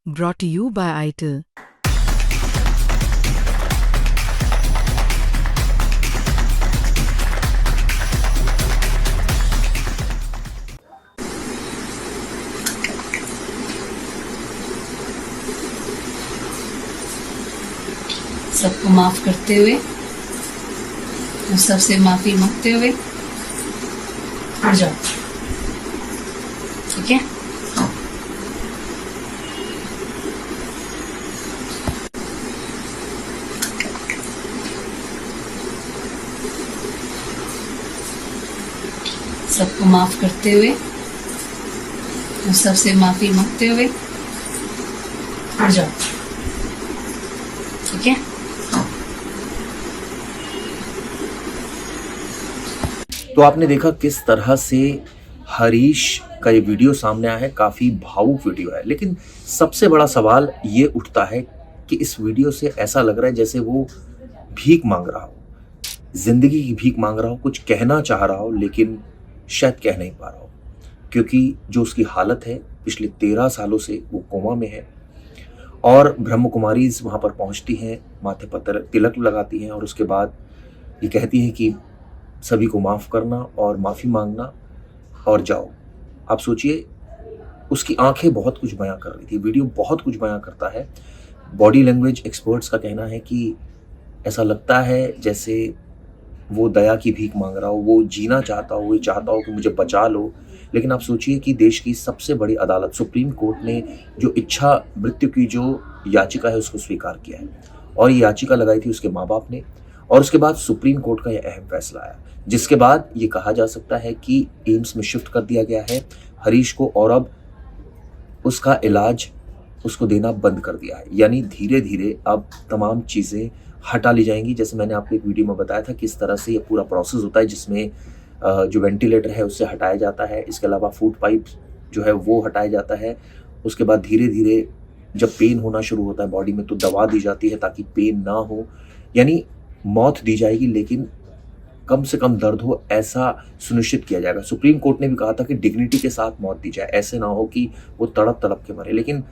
Brought to you by ITIL. सबको माफ करते हुए और सबसे माफी मांगते हुए उठ जाओ, ठीक है। सबको माफ करते हुए और सबसे माफी मांगते हुए उठ जाओ, ठीक है। तो आपने देखा किस तरह से हरीश का ये वीडियो सामने आया है। काफ़ी भावुक वीडियो है, लेकिन सबसे बड़ा सवाल ये उठता है कि इस वीडियो से ऐसा लग रहा है जैसे वो भीख मांग रहा हो, जिंदगी की भीख मांग रहा हो, कुछ कहना चाह रहा हो लेकिन शायद कह नहीं पा रहा हो, क्योंकि जो उसकी हालत है, पिछले 13 सालों से वो कोमा में है। और ब्रह्म कुमारीज वहाँ पर पहुँचती हैं, माथे पर तिलक लगाती हैं और उसके बाद ये कहती हैं कि सभी को माफ़ करना और माफ़ी मांगना और जाओ। आप सोचिए, उसकी आंखें बहुत कुछ बयां कर रही थी, वीडियो बहुत कुछ बयां करता है। बॉडी लैंग्वेज एक्सपर्ट्स का कहना है कि ऐसा लगता है जैसे वो दया की भीख मांग रहा हो, वो जीना चाहता हो, वो चाहता हो कि मुझे बचा लो। लेकिन आप सोचिए कि देश की सबसे बड़ी अदालत सुप्रीम कोर्ट ने जो इच्छा मृत्यु की जो याचिका है उसको स्वीकार किया है, और ये याचिका लगाई थी उसके माँ बाप ने। और उसके बाद सुप्रीम कोर्ट का यह अहम फैसला आया, जिसके बाद ये कहा जा सकता है कि एम्स में शिफ्ट कर दिया गया है हरीश को, और अब उसका इलाज उसको देना बंद कर दिया है। यानी धीरे धीरे अब तमाम चीज़ें हटा ली जाएंगी। जैसे मैंने आपको एक वीडियो में बताया था किस तरह से ये पूरा प्रोसेस होता है, जिसमें जो वेंटिलेटर है उससे हटाया जाता है, इसके अलावा फूड पाइप जो है वो हटाया जाता है। उसके बाद धीरे धीरे जब पेन होना शुरू होता है बॉडी में तो दवा दी जाती है ताकि पेन ना हो। यानी मौत दी जाएगी लेकिन कम से कम दर्द हो, ऐसा सुनिश्चित किया जाएगा। सुप्रीम कोर्ट ने भी कहा था कि डिग्निटी के साथ मौत दी जाए, ऐसे ना हो कि वो तड़प तड़प के मरे। लेकिन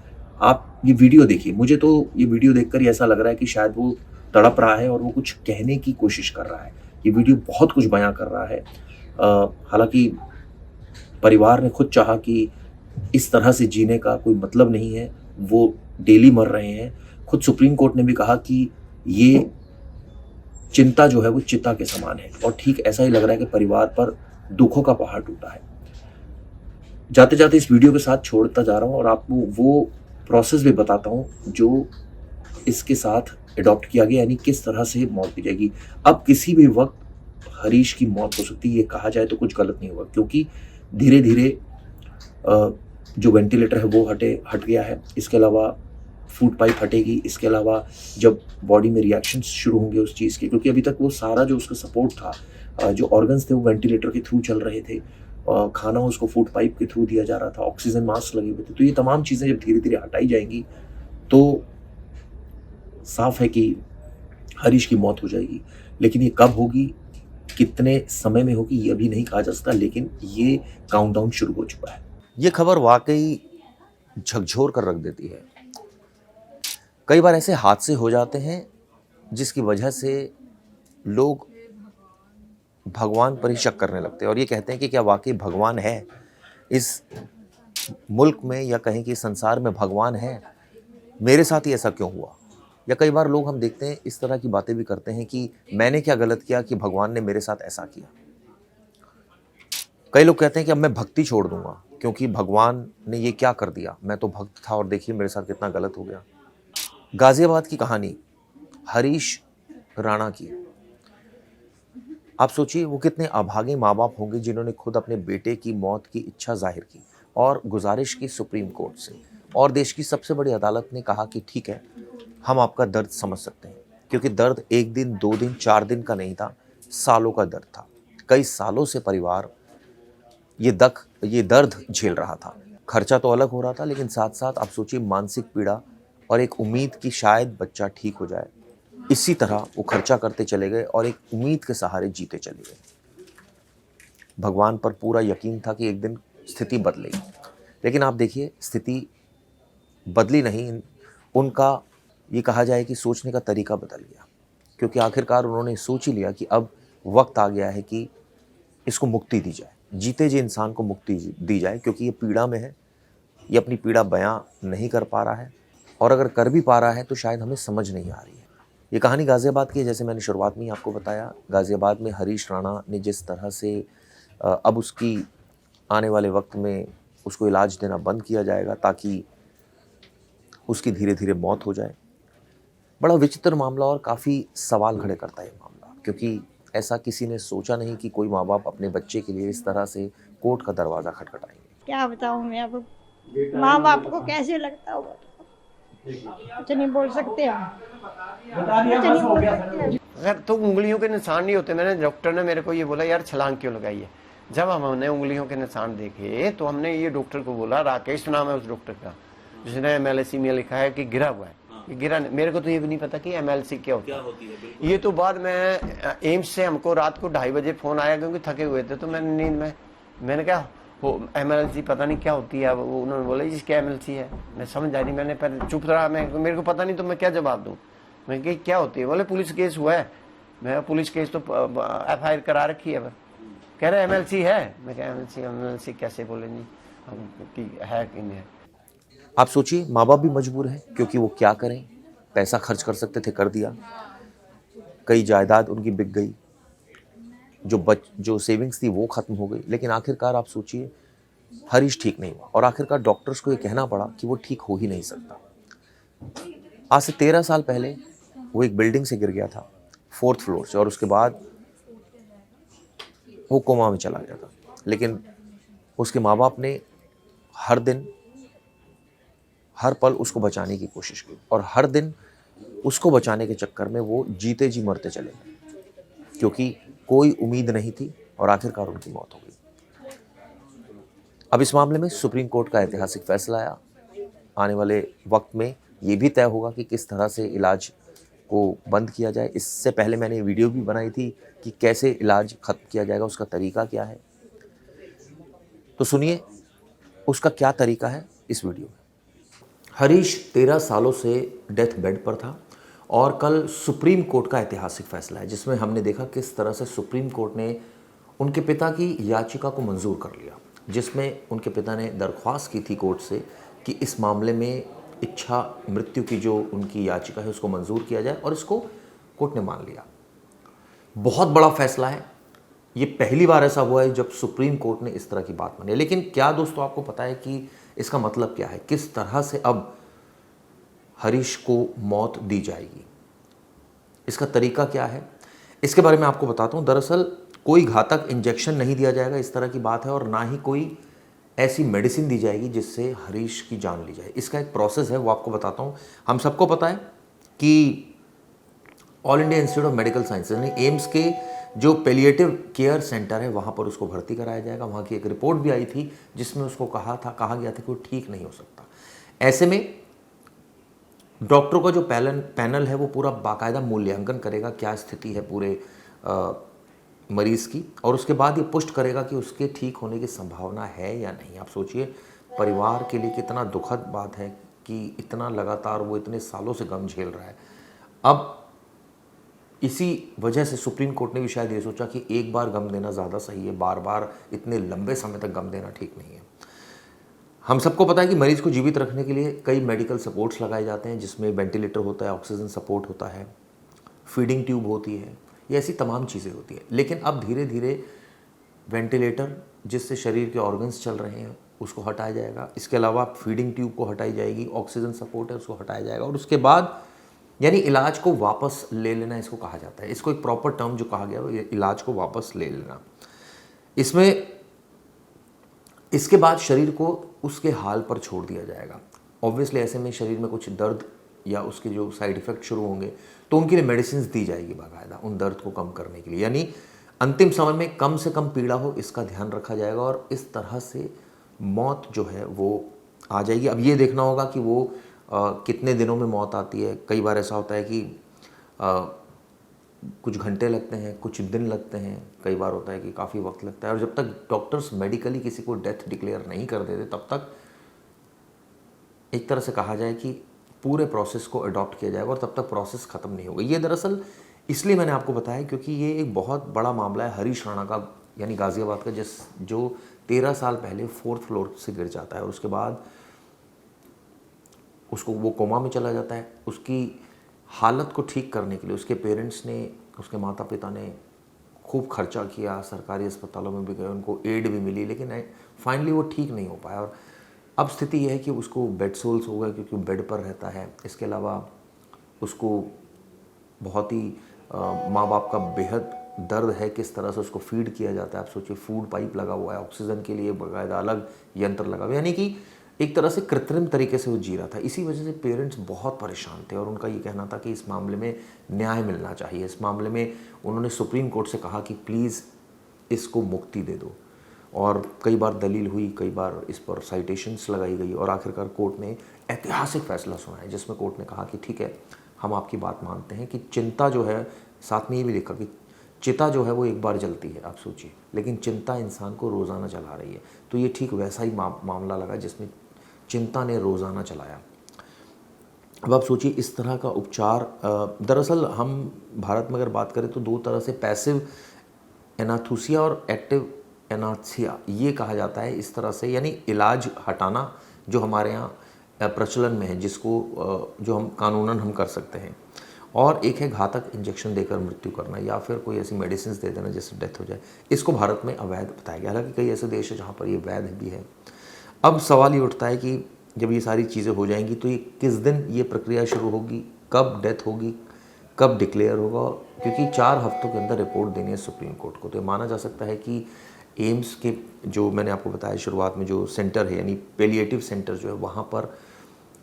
आप ये वीडियो देखिए, मुझे तो ये वीडियो देखकर ही ऐसा लग रहा है कि शायद वो तड़प रहा है और वो कुछ कहने की कोशिश कर रहा है। ये वीडियो बहुत कुछ बयां कर रहा है। हालांकि परिवार ने खुद चाहा कि इस तरह से जीने का कोई मतलब नहीं है, वो डेली मर रहे हैं। खुद सुप्रीम कोर्ट ने भी कहा कि ये चिंता जो है वो चिता के समान है, और ठीक ऐसा ही लग रहा है कि परिवार पर दुखों का पहाड़ टूटा है। जाते जाते इस वीडियो के साथ छोड़ता जा रहा हूँ और आपको वो प्रोसेस भी बताता हूँ जो इसके साथ अडॉप्ट किया गया, यानी किस तरह से मौत दी जाएगी। अब किसी भी वक्त हरीश की मौत हो सकती है, ये कहा जाए तो कुछ गलत नहीं होगा, क्योंकि धीरे धीरे जो वेंटिलेटर है वो हट गया है। इसके अलावा फूड पाइप हटेगी। इसके अलावा जब बॉडी में रिएक्शंस शुरू होंगे उस चीज़ के, क्योंकि अभी तक वो सारा जो उसका सपोर्ट था, जो ऑर्गन्स थे वो वेंटिलेटर के थ्रू चल रहे थे, खाना उसको फूड पाइप के थ्रू दिया जा रहा था, ऑक्सीजन मास्क लगे हुए थे। तो ये तमाम चीज़ें जब धीरे धीरे हटाई जाएंगी तो साफ है कि हरीश की मौत हो जाएगी। लेकिन ये कब होगी, कितने समय में होगी, ये अभी नहीं कहा जा सकता, लेकिन ये काउंटडाउन शुरू हो चुका है। ये खबर वाकई झकझोर कर रख देती है। कई बार ऐसे हादसे हो जाते हैं जिसकी वजह से लोग भगवान पर ही शक करने लगते हैं और ये कहते हैं कि क्या वाकई भगवान है इस मुल्क में, या कहीं कि संसार में भगवान है, मेरे साथ ही ऐसा क्यों हुआ। या कई बार लोग हम देखते हैं इस तरह की बातें भी करते हैं कि मैंने क्या गलत किया कि भगवान ने मेरे साथ ऐसा किया। कई लोग कहते हैं कि अब मैं भक्ति छोड़ दूंगा क्योंकि भगवान ने ये क्या कर दिया, मैं तो भक्त था और देखिए मेरे साथ कितना गलत हो गया। गाजियाबाद की कहानी हरीश राणा की, आप सोचिए वो कितने अभागे माँ बाप होंगे जिन्होंने खुद अपने बेटे की मौत की इच्छा जाहिर की और गुजारिश की सुप्रीम कोर्ट से, और देश की सबसे बड़ी अदालत ने कहा कि ठीक है, हम आपका दर्द समझ सकते हैं, क्योंकि दर्द 1 दिन 2 दिन 4 दिन का नहीं था, सालों का दर्द था। कई सालों से परिवार ये दर्द झेल रहा था। खर्चा तो अलग हो रहा था, लेकिन साथ साथ आप सोचिए मानसिक पीड़ा और एक उम्मीद कि शायद बच्चा ठीक हो जाए। इसी तरह वो खर्चा करते चले गए और एक उम्मीद के सहारे जीते चले गए। भगवान पर पूरा यकीन था कि एक दिन स्थिति बदलेगी, लेकिन आप देखिए स्थिति बदली नहीं, उनका ये कहा जाए कि सोचने का तरीका बदल गया, क्योंकि आखिरकार उन्होंने सोच ही लिया कि अब वक्त आ गया है कि इसको मुक्ति दी जाए, जीते जी इंसान को मुक्ति दी जाए, क्योंकि ये पीड़ा में है, ये अपनी पीड़ा बयां नहीं कर पा रहा है, और अगर कर भी पा रहा है तो शायद हमें समझ नहीं आ रही है। ये कहानी गाज़ियाबाद की है, जैसे मैंने शुरुआत में ही आपको बताया। गाज़ियाबाद में हरीश राणा ने जिस तरह से अब उसकी आने वाले वक्त में उसको इलाज देना बंद किया जाएगा ताकि उसकी धीरे धीरे मौत हो जाए, बड़ा विचित्र मामला और काफ़ी सवाल खड़े करता है ये मामला, क्योंकि ऐसा किसी ने सोचा नहीं कि कोई माँ बाप अपने बच्चे के लिए इस तरह से कोर्ट का दरवाज़ा खटखटाएंगे। क्या बताऊं मैं अब, माँ बाप को कैसे लगता होगा, कुछ नहीं बोल सकते हम, कुछ नहीं बोल सकते। अगर तो उंगलियों के निशान नहीं होते, मैंने डॉक्टर ने मेरे को ये बोला यार छलांग क्यों लगाई है। जब हमने उंगलियों के निशान देखे तो हमने ये डॉक्टर को बोला, राकेश नाम है उस डॉक्टर का, जिसने MLC में लिखा है कि गिरा हुआ है। ये गिरा, मेरे को तो ये भी नहीं पता कि MLC क्या होती है। ये तो बाद में एम्स से हमको रात को 2:30 बजे फोन आया, क्योंकि थके हुए थे, तो मैंने नींद में मैंने कहा वो MLC पता नहीं क्या होती है। वो उन्होंने बोला जिसके MLC है, मैं समझ आ रही, मैंने पहले चुप रहा, मेरे को पता नहीं तो मैं क्या जवाब दूं। मैं कही क्या होती है, बोले पुलिस केस हुआ है। मैं पुलिस केस तो FIR करा रखी है। कह रहे MLC है। मैं कह MLC कैसे बोलेंगे कि है कि नहीं है। आप सोचिए, माँ बाप भी मजबूर हैं, क्योंकि वो क्या करें, पैसा खर्च कर सकते थे कर दिया, कई जायदाद उनकी बिक गई, जो सेविंग्स थी वो खत्म हो गई, लेकिन आखिरकार आप सोचिए हरीश ठीक नहीं हुआ, और आखिरकार डॉक्टर्स को ये कहना पड़ा कि वो ठीक हो ही नहीं सकता। आज से 13 साल पहले वो एक बिल्डिंग से गिर गया था 4th फ्लोर से, और उसके बाद वो कोमा में चला गया था। लेकिन उसके माँ बाप ने हर दिन हर पल उसको बचाने की कोशिश की, और हर दिन उसको बचाने के चक्कर में वो जीते जी मरते चले गए, क्योंकि कोई उम्मीद नहीं थी, और आखिरकार उनकी मौत हो गई। अब इस मामले में सुप्रीम कोर्ट का ऐतिहासिक फैसला आया। आने वाले वक्त में ये भी तय होगा कि किस तरह से इलाज को बंद किया जाए। इससे पहले मैंने वीडियो भी बनाई थी कि कैसे इलाज खत्म किया जाएगा, उसका तरीका क्या है। तो सुनिए उसका क्या तरीका है इस वीडियो में। हरीश 13 सालों से डेथ बेड पर था, और कल सुप्रीम कोर्ट का ऐतिहासिक फैसला है, जिसमें हमने देखा किस तरह से सुप्रीम कोर्ट ने उनके पिता की याचिका को मंजूर कर लिया, जिसमें उनके पिता ने दरख्वास्त की थी कोर्ट से कि इस मामले में इच्छा मृत्यु की जो उनकी याचिका है उसको मंजूर किया जाए, और इसको कोर्ट ने मान लिया। बहुत बड़ा फैसला है, ये पहली बार ऐसा हुआ है जब सुप्रीम कोर्ट ने इस तरह की बात मानी है। लेकिन क्या दोस्तों आपको पता है कि इसका मतलब क्या है, किस तरह से अब हरीश को मौत दी जाएगी, इसका तरीका क्या है, इसके बारे में आपको बताता हूं। दरअसल कोई घातक इंजेक्शन नहीं दिया जाएगा, इस तरह की बात है, और ना ही कोई ऐसी मेडिसिन दी जाएगी जिससे हरीश की जान ली जाए। इसका एक प्रोसेस है, वो आपको बताता हूं। हम सबको पता है कि all India institute of medical sciences यानी एम्स के जो पैलिएटिव केयर सेंटर है वहाँ पर उसको भर्ती कराया जाएगा। वहाँ की एक रिपोर्ट भी आई थी जिसमें उसको कहा गया था कि वो ठीक नहीं हो सकता। ऐसे में डॉक्टरों का जो पैनल है वो पूरा बाकायदा मूल्यांकन करेगा क्या स्थिति है पूरे मरीज़ की, और उसके बाद ये पुष्ट करेगा कि उसके ठीक होने की संभावना है या नहीं। आप सोचिए परिवार के लिए कितना दुखद बात है कि इतना लगातार वो इतने सालों से गम झेल रहा है। अब इसी वजह से सुप्रीम कोर्ट ने भी शायद ये सोचा कि एक बार गम देना ज़्यादा सही है, बार बार इतने लंबे समय तक गम देना ठीक नहीं है। हम सबको पता है कि मरीज़ को जीवित रखने के लिए कई मेडिकल सपोर्ट्स लगाए जाते हैं, जिसमें वेंटिलेटर होता है, ऑक्सीजन सपोर्ट होता है, फीडिंग ट्यूब होती है, ये ऐसी तमाम चीज़ें होती हैं। लेकिन अब धीरे धीरे वेंटिलेटर जिससे शरीर के ऑर्गन्स चल रहे हैं उसको हटाया जाएगा, इसके अलावा फीडिंग ट्यूब को हटाई जाएगी, ऑक्सीजन सपोर्ट है उसको हटाया जाएगा, और उसके बाद यानी इलाज को वापस ले लेना इसको कहा जाता है। इसको एक प्रॉपर टर्म जो कहा गया वो इलाज को वापस ले लेना। इसमें इसके बाद शरीर को उसके हाल पर छोड़ दिया जाएगा। ऑब्वियसली ऐसे में शरीर में कुछ दर्द या उसके जो साइड इफ़ेक्ट शुरू होंगे तो उनके लिए मेडिसिन दी जाएगी बाकायदा उन दर्द को कम करने के लिए, यानी अंतिम समय में कम से कम पीड़ा हो इसका ध्यान रखा जाएगा, और इस तरह से मौत जो है वो आ जाएगी। अब ये देखना होगा कि वो कितने दिनों में मौत आती है। कई बार ऐसा होता है कि कुछ घंटे लगते हैं, कुछ दिन लगते हैं, कई बार होता है कि काफ़ी वक्त लगता है, और जब तक डॉक्टर्स मेडिकली किसी को डेथ डिक्लेयर नहीं कर देते तब तक एक तरह से कहा जाए कि पूरे प्रोसेस को अडॉप्ट किया जाएगा और तब तक प्रोसेस ख़त्म नहीं होगा। ये दरअसल इसलिए मैंने आपको बताया क्योंकि ये एक बहुत बड़ा मामला है हरीश राणा का, यानी गाज़ियाबाद का, जो 13 साल पहले 4th फ्लोर से गिर जाता है और उसके बाद उसको वो कोमा में चला जाता है। उसकी हालत को ठीक करने के लिए उसके पेरेंट्स ने, उसके माता पिता ने खूब खर्चा किया, सरकारी अस्पतालों में भी गए, उनको एड भी मिली, लेकिन फाइनली वो ठीक नहीं हो पाया। और अब स्थिति यह है कि उसको बेड सोल्स हो गए क्योंकि वो बेड पर रहता है। इसके अलावा उसको बहुत ही माँ बाप का बेहद दर्द है, किस तरह से उसको फीड किया जाता है। आप सोचिए, फूड पाइप लगा हुआ है, ऑक्सीजन के लिए बाकायदा अलग यंत्र लगा हुआ है, यानी कि एक तरह से कृत्रिम तरीके से वो जी रहा था। इसी वजह से पेरेंट्स बहुत परेशान थे और उनका ये कहना था कि इस मामले में न्याय मिलना चाहिए। इस मामले में उन्होंने सुप्रीम कोर्ट से कहा कि प्लीज़ इसको मुक्ति दे दो, और कई बार दलील हुई, कई बार इस पर साइटेशंस लगाई गई और आखिरकार कोर्ट ने ऐतिहासिक फैसला सुनाया जिसमें कोर्ट ने कहा कि ठीक है, हम आपकी बात मानते हैं कि चिंता जो है, साथ में ये भी लिखा कि चिता जो है वो एक बार जलती है, आप सोचिए, लेकिन चिंता इंसान को रोज़ाना जला रही है। तो ये ठीक वैसा ही मामला लगा जिसमें चिंता ने रोज़ाना चलाया। अब आप सोचिए, इस तरह का उपचार, दरअसल हम भारत में अगर बात करें तो दो तरह से पैसिव एनास्थीसिया और एक्टिव एनास्थीसिया ये कहा जाता है इस तरह से, यानी इलाज हटाना जो हमारे यहाँ प्रचलन में है, जिसको जो हम कानूनन हम कर सकते हैं, और एक है घातक इंजेक्शन देकर मृत्यु करना या फिर कोई ऐसी मेडिसिन दे देना जिससे डेथ हो जाए। इसको भारत में अवैध बताया गया, हालांकि कई ऐसे देश हैं जहाँ पर ये वैध भी है। अब सवाल ये उठता है कि जब ये सारी चीज़ें हो जाएंगी तो ये किस दिन ये प्रक्रिया शुरू होगी, कब डेथ होगी, कब डिक्लेयर होगा, क्योंकि 4 हफ्तों के अंदर रिपोर्ट देनी है सुप्रीम कोर्ट को। तो माना जा सकता है कि एम्स के जो मैंने आपको बताया शुरुआत में जो सेंटर है, यानी पैलिएटिव सेंटर जो है, वहाँ पर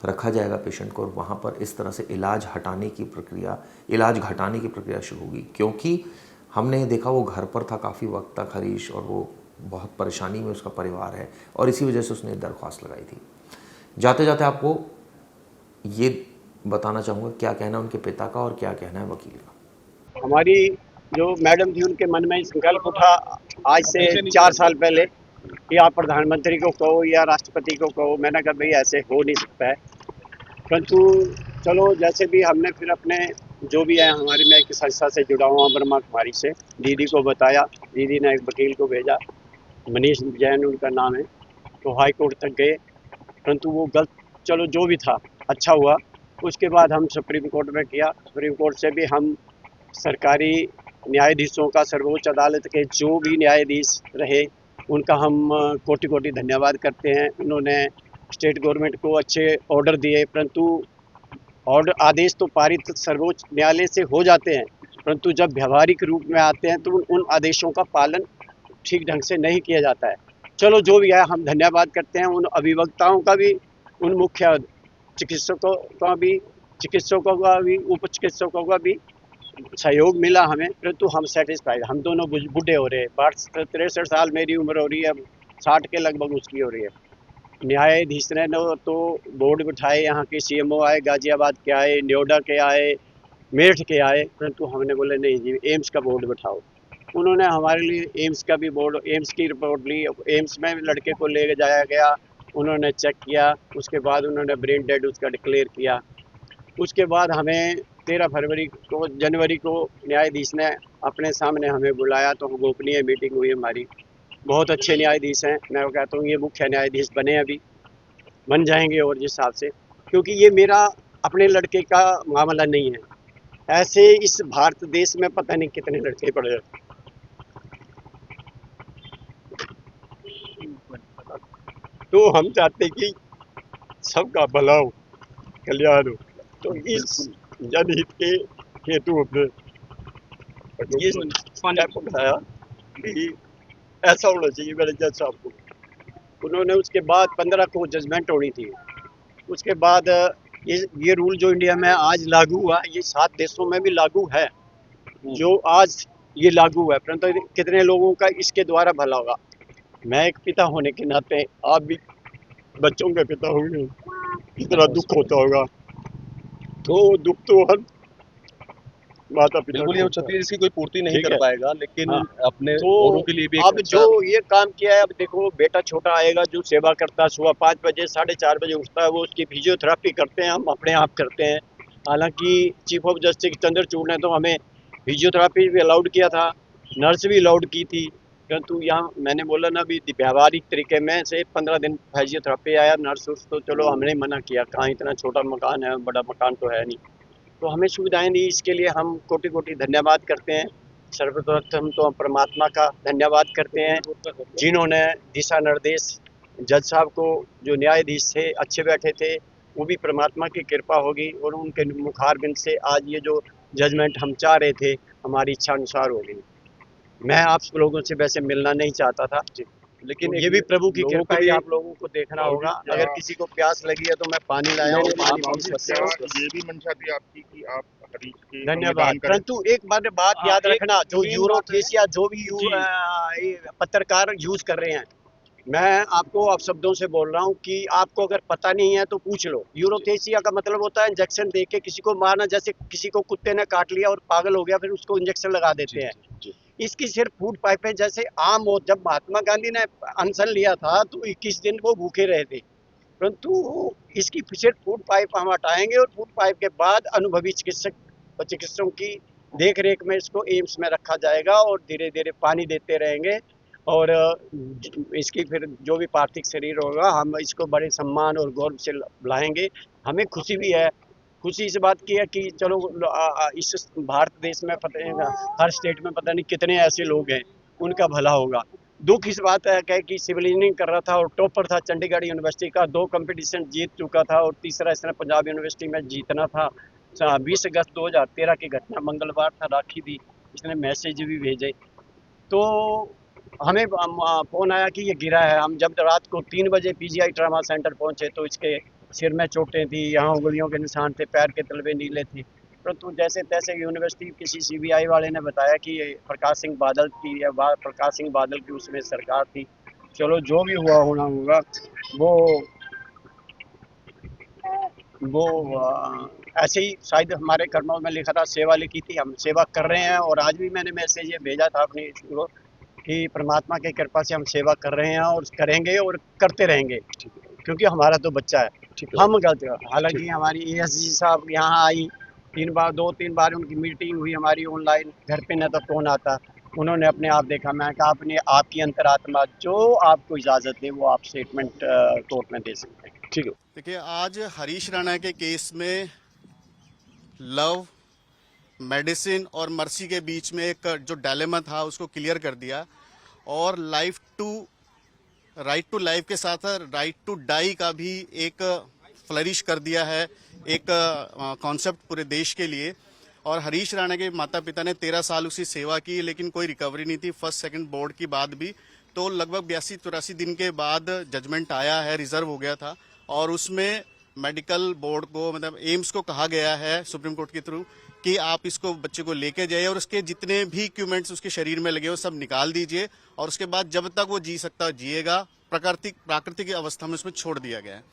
रखा जाएगा पेशेंट को और वहाँ पर इस तरह से इलाज घटाने की प्रक्रिया शुरू होगी। क्योंकि हमने देखा वो घर पर था काफ़ी वक्त तक हरीश, और वो बहुत परेशानी में उसका परिवार है, और इसी वजह से उसने दरख्वास्त लगाई थी। जाते जाते आपको ये बताना चाहूँगा क्या कहना है उनके पिता का और क्या कहना है वकील का। हमारी जो मैडम थी, उनके मन में संकल्प उठा आज से 4 साल पहले कि आप प्रधानमंत्री को कहो या राष्ट्रपति को कहो। मैंने कहा भाई ऐसे हो नहीं सकता है, परंतु चलो जैसे भी हमने फिर अपने जो भी है, हमारी मैं एक संस्था से जुड़ा हुआ ब्रह्मा कुमारी से, दीदी को बताया, दीदी ने एक वकील को भेजा, मनीष जैन उनका नाम है, तो हाई कोर्ट तक गए, परंतु वो गलत, चलो जो भी था अच्छा हुआ। उसके बाद हम सुप्रीम कोर्ट में किया, सुप्रीम कोर्ट से भी हम सरकारी न्यायाधीशों का, सर्वोच्च अदालत के जो भी न्यायाधीश रहे उनका हम कोटि कोटि धन्यवाद करते हैं। उन्होंने स्टेट गवर्नमेंट को अच्छे ऑर्डर दिए, परंतु ऑर्डर आदेश तो पारित सर्वोच्च न्यायालय से हो जाते हैं, परंतु जब व्यवहारिक रूप में आते हैं तो उन आदेशों का पालन ठीक ढंग से नहीं किया जाता है। चलो जो भी है, हम धन्यवाद करते हैं उन अभिवक्ताओं का भी, उन मुख्य चिकित्सकों का भी, उप चिकित्सकों का भी सहयोग मिला हमें, परंतु हम सेटिस्फाइड। हम दोनों बूढ़े हो रहे हैं, 63 साल मेरी उम्र हो रही है, 60 के लगभग उसकी हो रही है। न्यायाधीश ने तो बोर्ड बिठाए, यहाँ के सीएमओ आए, गाजियाबाद के आए, नोएडा के आए, मेरठ के आए, परंतु हमने बोले नहीं जी, एम्स का बोर्ड बिठाओ। उन्होंने हमारे लिए एम्स का भी बोर्ड, एम्स की रिपोर्ट ली, एम्स में लड़के को ले जाया गया, उन्होंने चेक किया, उसके बाद उन्होंने ब्रेन डेड उसका डिक्लेयर किया। उसके बाद हमें 13 जनवरी को न्यायाधीश ने अपने सामने हमें बुलाया, तो गोपनीय मीटिंग हुई हमारी। बहुत अच्छे न्यायाधीश हैं, मैं वो कहता हूँ ये मुख्य न्यायाधीश बने, अभी बन जाएंगे और जिस हिसाब से, क्योंकि ये मेरा अपने लड़के का मामला नहीं है, ऐसे इस भारत देश में पता नहीं कितने लड़के पड़े हैं। तो हम चाहते कि सबका भला हो, कल्याण हो, तो इस जनहित के हेतु अपने ये स्टेप उठाया कि ऐसा होना चाहिए मेरे जज साहब को। उन्होंने उसके बाद 15 को जजमेंट होनी थी। उसके बाद ये रूल जो इंडिया में आज लागू हुआ, ये 7 देशों में भी लागू है, जो आज ये लागू है, परंतु कितने लोगों का इसके द्वारा भला होगा। मैं एक पिता होने के नाते, आप भी बच्चों के पिता होंगे, कितना दुख होता होगा। तो दुख तो हम माता पिता बिल्कुल ये को। क्षति जिसकी कोई पूर्ति नहीं ठीक कर है। पाएगा, लेकिन हाँ। अपने तो औरों के लिए भी एक अब अच्छा जो ये काम किया है, अब देखो बेटा छोटा आएगा जो सेवा करता है, सुबह 5 बजे 4:30 बजे उठता है, वो उसकी फिजियोथेरेपी करते हैं, हम अपने आप करते हैं। हालांकि चीफ ऑफ जस्टिस चंद्रचूड़ ने तो हमें फिजियोथेरेपी भी अलाउड किया था, नर्स भी अलाउड की थी, परंतु यहाँ मैंने बोला ना भी व्यावहारिक तरीके में से 15 दिन फिजियोथेरेपी आया, नर्स उर्स तो चलो हमने मना किया, कहाँ इतना छोटा मकान है, बड़ा मकान तो है नहीं, तो हमें सुविधाएं दी, इसके लिए हम कोटि कोटि धन्यवाद करते हैं। सर्वप्रथम तो हम परमात्मा का धन्यवाद करते हैं जिन्होंने दिशा निर्देश जज साहब को, जो न्यायाधीश थे अच्छे बैठे थे, वो भी परमात्मा की कृपा होगी और उनके मुखारबिंद से आज ये जो जजमेंट हम चाह रहे थे हमारी इच्छा अनुसार हो गई। मैं आप लोगों से वैसे मिलना नहीं चाहता था, लेकिन ये भी प्रभु की कृपा है, आप लोगों को देखना होगा। अगर किसी को प्यास लगी है तो मैं पानी लाया हूँ, पानी पी सकते हो। ये भी मंशा थी आपकी कि आप हरीश के धन्यवाद। संविधान करें। परंतु एक बात याद रखना, जो यूरोथेसिया जो भी पत्रकार यूज कर रहे हैं, मैं आपको आप शब्दों से बोल रहा हूँ कि आपको अगर पता नहीं है तो पूछ लो। यूरोथेसिया का मतलब होता है इंजेक्शन दे के किसी को मारना, जैसे किसी को कुत्ते ने काट लिया और पागल हो गया फिर उसको इंजेक्शन लगा देते हैं। इसकी सिर्फ फूड पाइप है, जैसे आम हो, जब महात्मा गांधी ने अनशन लिया था तो 21 दिन वो भूखे रहे थे, परंतु इसकी सिर्फ फूड पाइप हम हटाएंगे और फूड पाइप के बाद अनुभवी चिकित्सकों की देख रेख में इसको एम्स में रखा जाएगा और धीरे धीरे पानी देते रहेंगे और इसकी फिर जो भी पार्थिव शरीर होगा हम इसको बड़े सम्मान और गौरव से बुलाएंगे। हमें खुशी भी है, खुशी इस बात की है कि चलो इस भारत देश में पता हर स्टेट में पता नहीं कितने ऐसे लोग हैं, उनका भला होगा। दुख इस बात है कि सिविल इंजीनियरिंग कर रहा था और टॉपर था चंडीगढ़ यूनिवर्सिटी का, 2 कंपटीशन जीत चुका था और तीसरा इसने पंजाब यूनिवर्सिटी में जीतना था। 20 अगस्त 2013 की घटना, मंगलवार था, राखी थी, इसने मैसेज भी भेजे तो हमें फोन आया कि ये गिरा है। हम जब रात को 3 बजे पीजीआई ट्रामा सेंटर पहुंचे तो इसके सिर में चोटें थी, यहाँ उंगलियों के निशान थे, पैर के तलवे नीले थे, परंतु जैसे तैसे यूनिवर्सिटी किसी सीबीआई वाले ने बताया कि ये प्रकाश सिंह बादल की उसमें सरकार थी। चलो जो भी हुआ होना होगा, वो ऐसे ही शायद हमारे कर्मों में लिखा था, सेवा लिखी थी, हम सेवा कर रहे हैं। और आज भी मैंने मैसेज ये भेजा था अपनी को कि परमात्मा की कृपा से हम सेवा कर रहे हैं और करेंगे और करते रहेंगे, क्योंकि हमारा तो बच्चा है, हम गलत। हालांकि हमारी एएसजी साहब यहाँ आई 2-3 बार उनकी मीटिंग हुई हमारी ऑनलाइन, घर पे न तो फोन आता, उन्होंने अपने आप देखा। मैं कहा अपने आपकी अंतरात्मा जो आपको इजाज़त दे वो आप स्टेटमेंट कोर्ट में दे सकते हैं। ठीक है। देखिए, आज हरीश राणा के केस में लव, मेडिसिन और मर्सी के बीच में एक जो डायलेमा था उसको क्लियर कर दिया और राइट टू लाइफ के साथ राइट टू डाई का भी एक फ्लरिश कर दिया है, एक कॉन्सेप्ट पूरे देश के लिए। और हरीश राणा के माता पिता ने 13 साल उसकी सेवा की, लेकिन कोई रिकवरी नहीं थी फर्स्ट सेकंड बोर्ड की बाद भी। तो लगभग 82-84 दिन के बाद जजमेंट आया है, रिजर्व हो गया था, और उसमें मेडिकल बोर्ड को, मतलब एम्स को कहा गया है सुप्रीम कोर्ट के थ्रू कि आप इसको बच्चे को लेके जाइए और उसके जितने भी इक्विपमेंट्स उसके शरीर में लगे वो सब निकाल दीजिए, और उसके बाद जब तक वो जी सकता जिएगा, प्राकृतिक अवस्था में उसमें छोड़ दिया गया है।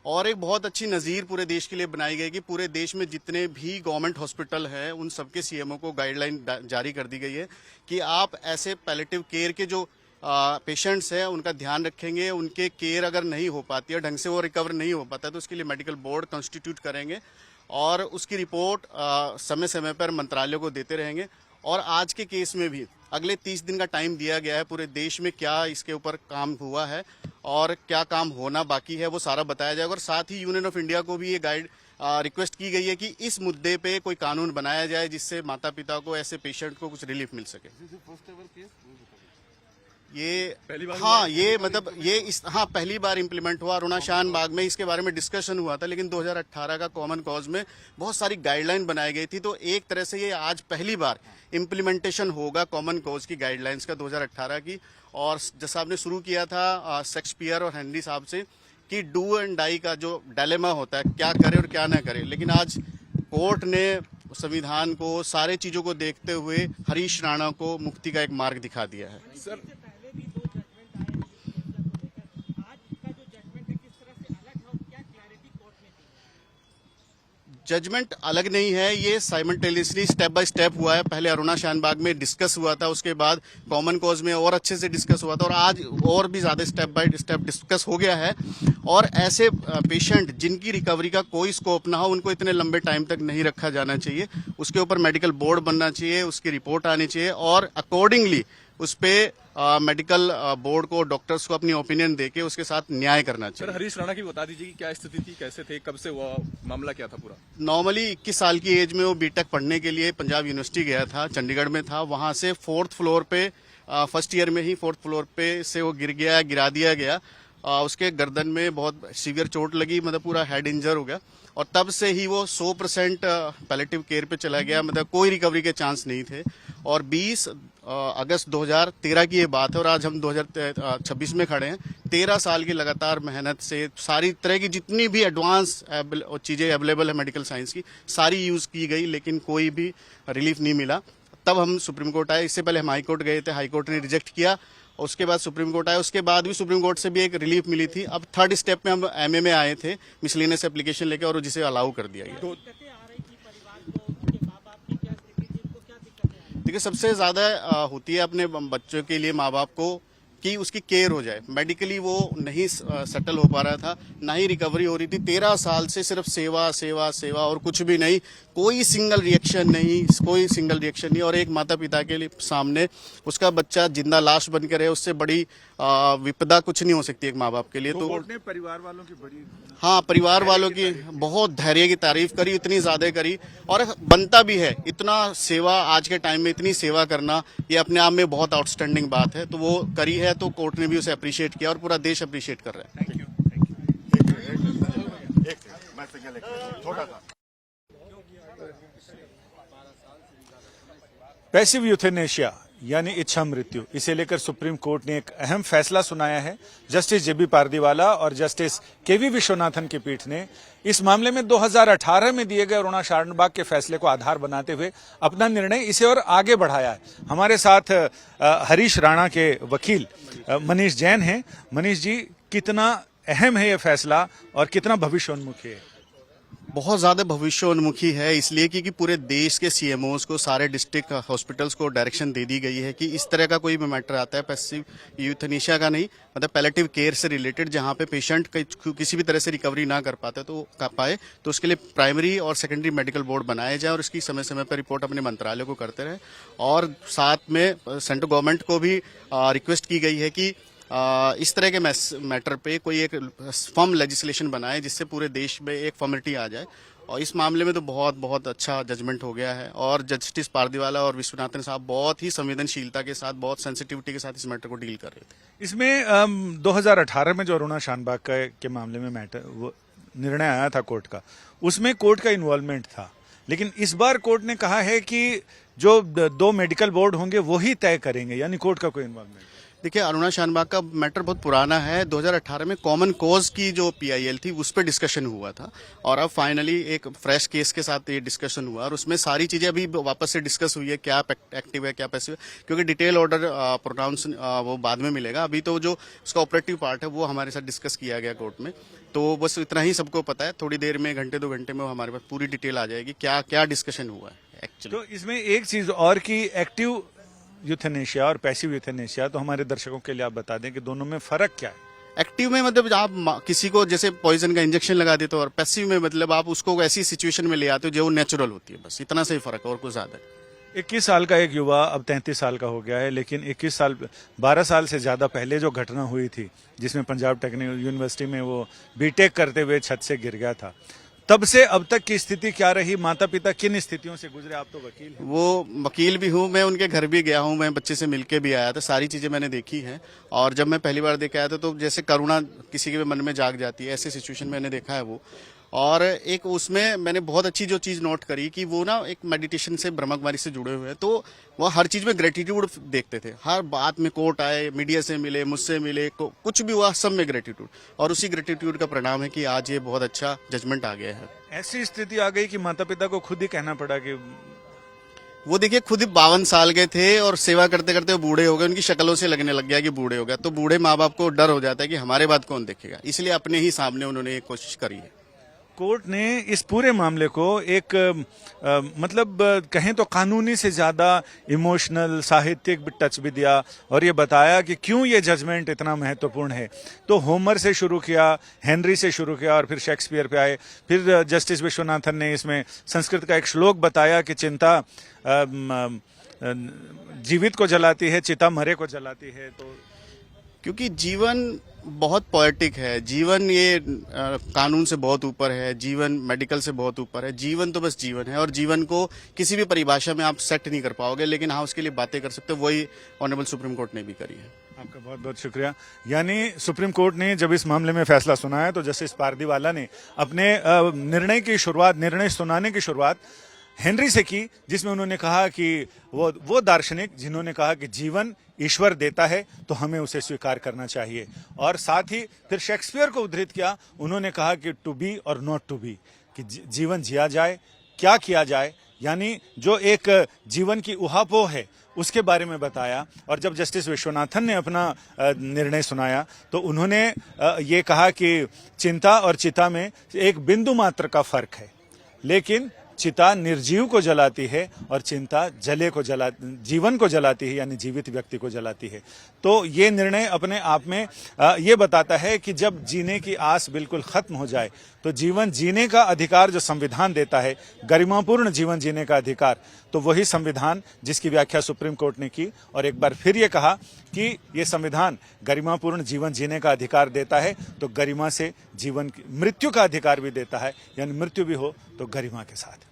और एक बहुत अच्छी नज़ीर पूरे देश के लिए बनाई गई कि पूरे देश में जितने भी गवर्नमेंट हॉस्पिटल हैं उन सबके सीएमओ को गाइडलाइन जारी कर दी गई है कि आप ऐसे पैलेटिव केयर के जो पेशेंट्स हैं उनका ध्यान रखेंगे, उनके केयर अगर नहीं हो पाती है, ढंग से वो रिकवर नहीं हो पाता है, तो उसके लिए मेडिकल बोर्ड कॉन्स्टिट्यूट करेंगे और उसकी रिपोर्ट समय समय पर मंत्रालयों को देते रहेंगे। और आज के केस में भी अगले 30 दिन का टाइम दिया गया है, पूरे देश में क्या इसके ऊपर काम हुआ है और क्या काम होना बाकी है वो सारा बताया जाएगा। और साथ ही यूनियन ऑफ इंडिया को भी ये रिक्वेस्ट की गई है कि इस मुद्दे पे कोई कानून बनाया जाए जिससे माता पिता को, ऐसे पेशेंट को कुछ रिलीफ मिल सके। पहली बार इम्प्लीमेंट हुआ अरुणा शान बाग में, इसके बारे में डिस्कशन हुआ था, लेकिन 2018 का कॉमन कॉज में बहुत सारी गाइडलाइन बनाई गई थी। तो एक तरह से ये आज पहली बार इम्प्लीमेंटेशन होगा कॉमन कॉज की गाइडलाइंस का 2018 की। और जैसा आपने शुरू किया था शेक्सपियर और हेनरी साहब से कि डू एंड डाई का जो डायलेमा होता है, क्या करे और क्या ना करे, लेकिन आज कोर्ट ने संविधान को, सारे चीजों को देखते हुए हरीश राणा को मुक्ति का एक मार्ग दिखा दिया है। सर, जजमेंट अलग नहीं है, ये साइमल्टेनियसली स्टेप बाय स्टेप हुआ है। पहले अरुणा शानबाग में डिस्कस हुआ था, उसके बाद कॉमन कॉज में और अच्छे से डिस्कस हुआ था, और आज और भी ज्यादा स्टेप बाय स्टेप डिस्कस हो गया है। और ऐसे पेशेंट जिनकी रिकवरी का कोई स्कोप ना हो, उनको इतने लंबे टाइम तक नहीं रखा जाना चाहिए। उसके ऊपर मेडिकल बोर्ड बनना चाहिए, उसकी रिपोर्ट आनी चाहिए, और अकॉर्डिंगली उस पे मेडिकल बोर्ड को, डॉक्टर्स को अपनी ओपिनियन देके उसके साथ न्याय करना चाहिए। सर, हरीश राणा की बता दीजिए कि क्या स्थिति थी, कैसे थे, कब से हुआ, मामला क्या था पूरा? नॉर्मली 21 साल की एज में वो बीटेक पढ़ने के लिए पंजाब यूनिवर्सिटी गया था, चंडीगढ़ में था। वहां से 4th फ्लोर पे, फर्स्ट ईयर में ही 4th फ्लोर पे से वो गिरा दिया गया। उसके गर्दन में बहुत सीवियर चोट लगी, मतलब पूरा हेड इंजर हो गया, और तब से ही वो 100% पैलेटिव केयर पे चला गया, मतलब कोई रिकवरी के चांस नहीं थे। और 20 अगस्त 2013 की ये बात है, और आज हम 2026 में खड़े हैं। 13 साल की लगातार मेहनत से सारी तरह की जितनी भी एडवांस चीजें अवेलेबल है मेडिकल साइंस की, सारी यूज की गई, लेकिन कोई भी रिलीफ नहीं मिला। तब हम सुप्रीम कोर्ट आए। इससे पहले हम हाई कोर्ट गए थे, हाई कोर्ट ने रिजेक्ट किया। उसके बाद सुप्रीम कोर्ट आया, उसके बाद भी सुप्रीम कोर्ट से भी एक रिलीफ मिली थी। अब 3rd स्टेप में हम एमए में आए थे, मिसलेनियस एप्लीकेशन लेके, और जिसे अलाउ कर दिया गया। देखिए, सबसे ज्यादा होती है अपने बच्चों के लिए माँ बाप को कि उसकी केयर हो जाए। मेडिकली वो नहीं सेटल हो पा रहा था, ना ही रिकवरी हो रही थी। 13 साल से सिर्फ सेवा सेवा सेवा और कुछ भी नहीं, कोई सिंगल रिएक्शन नहीं। और एक माता पिता के लिए सामने उसका बच्चा जिंदा लाश बन के रहे, उससे बड़ी विपदा कुछ नहीं हो सकती एक माँ बाप के लिए। तो कोर्ट ने परिवार वालों की बड़ी, हाँ, परिवार वालों की बहुत धैर्य की तारीफ करी, इतनी ज्यादा करी, और बनता भी है। इतना सेवा आज के टाइम में, इतनी सेवा करना, ये अपने आप में बहुत आउटस्टैंडिंग बात है। तो वो करी है, तो कोर्ट ने भी उसे अप्रिशिएट किया, और पूरा देश अप्रिशिएट कर रहा है। पैसिव यूथेनेशिया यानी इच्छा मृत्यु, इसे लेकर सुप्रीम कोर्ट ने एक अहम फैसला सुनाया है। जस्टिस जेबी पारदीवाला और जस्टिस केवी विश्वनाथन की पीठ ने इस मामले में 2018 में दिए गए अरुणा शानबाग के फैसले को आधार बनाते हुए अपना निर्णय इसे और आगे बढ़ाया है। हमारे साथ हरीश राणा के वकील मनीष जैन हैं। मनीष जी, कितना अहम है ये फैसला और कितना भविष्योन्मुखी है? बहुत ज़्यादा भविष्योन्मुखी है, इसलिए क्योंकि पूरे देश के सीएमओज को, सारे डिस्ट्रिक्ट हॉस्पिटल्स को डायरेक्शन दे दी गई है कि इस तरह का कोई भी मैटर आता है, पैसिव यूथेनेशिया का नहीं, मतलब पैलेटिव केयर से रिलेटेड, जहां पे पेशेंट किसी भी तरह से रिकवरी ना कर पाते तो उसके लिए प्राइमरी और सेकेंडरी मेडिकल बोर्ड बनाए जाए, और इसकी समय समय पर रिपोर्ट अपने मंत्रालय को करते रहे। और साथ में सेंट्रल गवर्नमेंट को भी रिक्वेस्ट की गई है कि इस तरह के मैटर पे कोई एक फर्म लेजिस्लेशन बनाए, जिससे पूरे देश में एक फॉर्मेलिटी आ जाए। और इस मामले में तो बहुत अच्छा जजमेंट हो गया है, और जस्टिस पारदीवाला और विश्वनाथन साहब बहुत ही संवेदनशीलता के साथ, बहुत सेंसिटिविटी के साथ इस मैटर को डील कर रहे थे। इसमें 2018 में जो अरुणा शानबाग के मामले में वो निर्णय आया था कोर्ट का, उसमें कोर्ट का इन्वॉल्वमेंट था, लेकिन इस बार कोर्ट ने कहा है कि जो 2 मेडिकल बोर्ड होंगे वो ही तय करेंगे, यानी कोर्ट का कोई इन्वॉल्वमेंट। देखिए, अरुणा शानबाग का मैटर बहुत पुराना है। 2018 में कॉमन कॉज की जो PIL थी, उस पर डिस्कशन हुआ था, और अब फाइनली एक फ्रेश केस के साथ ये डिस्कशन हुआ, और उसमें सारी चीजें अभी वापस से डिस्कस हुई है, क्या एक्टिव है, क्या पैसिव है, क्योंकि डिटेल ऑर्डर प्रोनाउंस वो बाद में मिलेगा। अभी तो जो उसका ऑपरेटिव पार्ट है वो हमारे साथ डिस्कस किया गया कोर्ट में, तो बस इतना ही सबको पता है। थोड़ी देर में, 1-2 घंटे में हमारे पास पूरी डिटेल आ जाएगी, क्या क्या डिस्कशन हुआ है एक्चुअली। तो इसमें एक चीज और की एक्टिव यूथेनेशिया और पैसिव यूथेनेशिया, तो हमारे दर्शकों के लिए आप बता दें कि दोनों में फर्क क्या है? एक्टिव में मतलब आप किसी को जैसे पॉइजन का इंजेक्शन लगा देते हो, और पैसिव में मतलब आप उसको ऐसी सिचुएशन में ले आते हो जो नेचुरल होती है, बस इतना से ही फर्क है, और कुछ ज्यादा। 21 साल का एक युवा अब 33 साल का हो गया है, लेकिन 12 साल से ज्यादा पहले जो घटना हुई थी, जिसमें पंजाब टेक्निकल यूनिवर्सिटी में वो बीटेक करते हुए छत से गिर गया था, तब से अब तक की स्थिति क्या रही? माता पिता किन स्थितियों से गुजरे? आप तो वकील हैं। वो वकील भी हूँ, मैं उनके घर भी गया हूँ, मैं बच्चे से मिलके भी आया था, सारी चीजें मैंने देखी हैं। और जब मैं पहली बार देख आया था, तो जैसे करुणा किसी के भी मन में जाग जाती है, ऐसे सिचुएशन मैंने देखा है वो। और एक उसमें मैंने बहुत अच्छी जो चीज नोट करी कि वो ना एक मेडिटेशन से, ब्रह्मकुमारी से जुड़े हुए हैं, तो वो हर चीज में ग्रेटिट्यूड देखते थे। हर बात में कोर्ट आए, मीडिया से मिले, मुझसे मिले, कुछ भी हुआ सब में ग्रेटिट्यूड, और उसी ग्रेटिट्यूड का परिणाम है कि आज ये बहुत अच्छा जजमेंट आ गया है। ऐसी स्थिति आ गई कि माता पिता को खुद ही कहना पड़ा कि वो देखिए, खुद ही 52 साल के थे, और सेवा करते करते वो बूढ़े हो गए, उनकी शक्लों से लगने लग गया कि बूढ़े हो गया। तो बूढ़े माँ बाप को डर हो जाता है कि हमारे बात कौन देखेगा, इसलिए अपने ही सामने उन्होंने ये कोशिश करी है। कोर्ट ने इस पूरे मामले को एक मतलब कहें तो कानूनी से ज्यादा इमोशनल साहित्यिक टच भी दिया और ये बताया कि क्यों ये जजमेंट इतना महत्वपूर्ण है। तो होमर से शुरू किया, हेनरी से शुरू किया और फिर शेक्सपियर पे आए। फिर जस्टिस विश्वनाथन ने इसमें संस्कृत का एक श्लोक बताया कि चिंता जीवित को जलाती है, चिता मरे को जलाती है। तो क्योंकि जीवन बहुत पोएटिक है, जीवन ये कानून से बहुत ऊपर है, जीवन मेडिकल से बहुत ऊपर है। जीवन तो बस जीवन है और जीवन को किसी भी परिभाषा में आप सेट नहीं कर पाओगे, लेकिन हाँ उसके लिए बातें कर सकते हो। वही ऑनरेबल सुप्रीम कोर्ट ने भी करी है। आपका बहुत बहुत शुक्रिया। यानी सुप्रीम कोर्ट ने जब इस मामले में फैसला सुनाया तो जस्टिस पारदीवाला ने अपने निर्णय सुनाने की शुरुआत हेनरी से की, जिसमें उन्होंने कहा कि वो दार्शनिक जिन्होंने कहा कि जीवन ईश्वर देता है तो हमें उसे स्वीकार करना चाहिए। और साथ ही फिर शेक्सपियर को उद्धृत किया। उन्होंने कहा कि टू बी और नॉट टू बी, कि जीवन जिया जाए, क्या किया जाए, यानी जो एक जीवन की उहापोह है उसके बारे में बताया। और जब जस्टिस विश्वनाथन ने अपना निर्णय सुनाया तो उन्होंने ये कहा कि चिंता और चिता में एक बिंदु मात्र का फर्क है, लेकिन चिता निर्जीव को जलाती है और चिंता जीवन को जलाती है, यानी जीवित व्यक्ति को जलाती है। तो ये निर्णय अपने आप में ये बताता है कि जब जीने की आस बिल्कुल खत्म हो जाए तो जीवन जीने का अधिकार जो संविधान देता है, गरिमापूर्ण जीवन जीने का अधिकार, तो वही संविधान जिसकी व्याख्या सुप्रीम कोर्ट ने की और एक बार फिर ये कहा कि ये संविधान गरिमापूर्ण जीवन जीने का अधिकार देता है तो गरिमा से मृत्यु का अधिकार भी देता है, यानी मृत्यु भी हो तो गरिमा के साथ।